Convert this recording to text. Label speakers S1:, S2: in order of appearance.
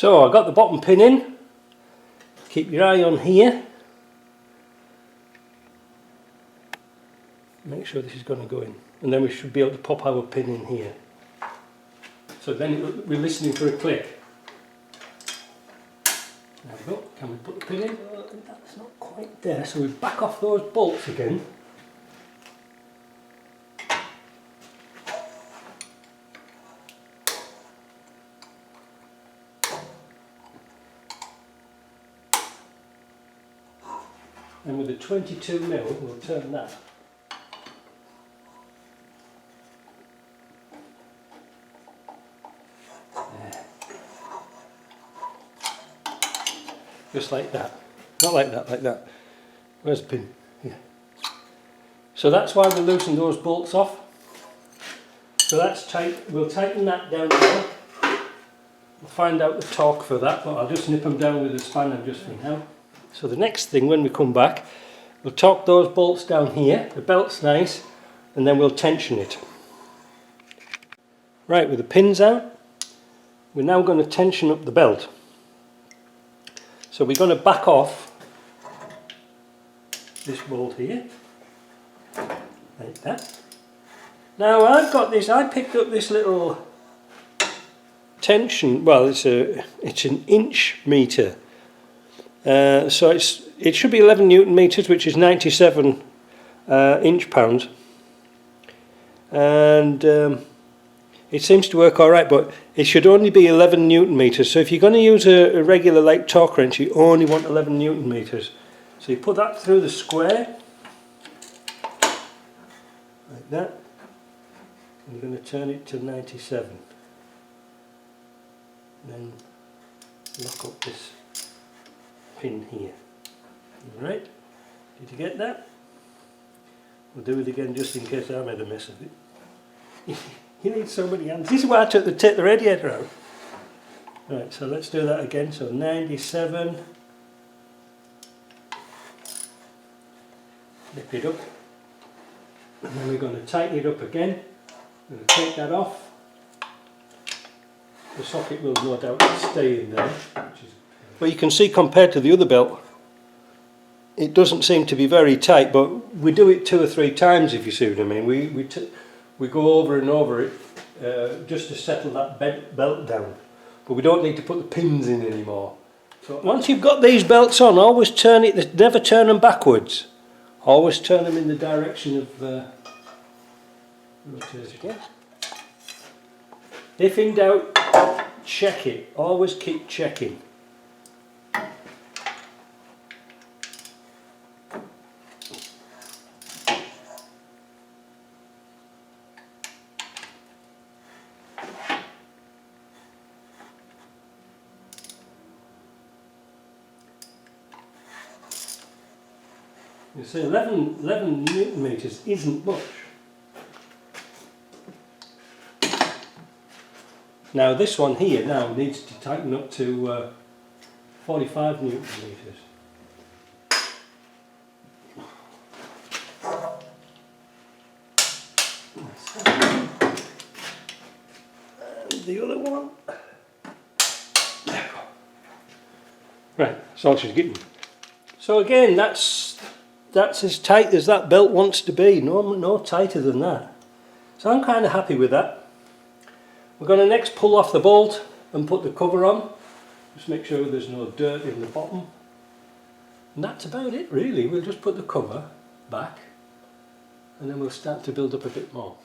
S1: So I got the bottom pin in. Keep your eye on here. Make sure this is going to go in, and then we should be able to pop our pin in here. So then we're listening for a click. There we go. Can we put the pin in? Oh, that's not quite there, so we back off those bolts again. And with a 22mm, we'll turn that. There. Just like that. Not like that, like that. Where's the pin? Here. So that's why we loosen those bolts off. So that's tight. We'll tighten that down now. We'll find out the torque for that, but I'll just nip them down with a spanner just for now. So the next thing when we come back, we'll torque those bolts down here, the belt's nice, and then we'll tension it. Right, with the pins out, we're now going to tension up the belt. So we're going to back off this bolt here, like that. Now I've got this, I picked up this little tension, well it's an inch meter. So it should be 11 Newton meters, which is 97 inch pounds, and it seems to work alright, but it should only be 11 Newton meters. So if you're going to use a regular like torque wrench, you only want 11 Newton meters. So you put that through the square like that, and you're going to turn it to 97, and then lock up this pin here. Alright, did you get that? We'll do it again just in case I made a mess of it. You need so many hands. This is why I took the radiator out. Right, so let's do that again. So 97. Lift it up. And then we're going to tighten it up again. We're going to take that off. The socket will no doubt stay in there. But you can see compared to the other belt, it doesn't seem to be very tight, but we do it 2 or 3 times, if you see what I mean. We go over and over it just to settle that belt down, but we don't need to put the pins in anymore. So once you've got these belts on, always turn it, never turn them backwards. Always turn them in the direction of the rotation. If in doubt, check it. Always keep checking. You see, 11 Newton meters isn't much. Now this one here now needs to tighten up to 45 Newton meters. And the other one. Right, that's all she's getting. So again, that's as tight as that belt wants to be, no tighter than that. So I'm kind of happy with that. We're going to next pull off the bolt and put the cover on. Just make sure there's no dirt in the bottom. And that's about it really. We'll just put the cover back and then we'll start to build up a bit more.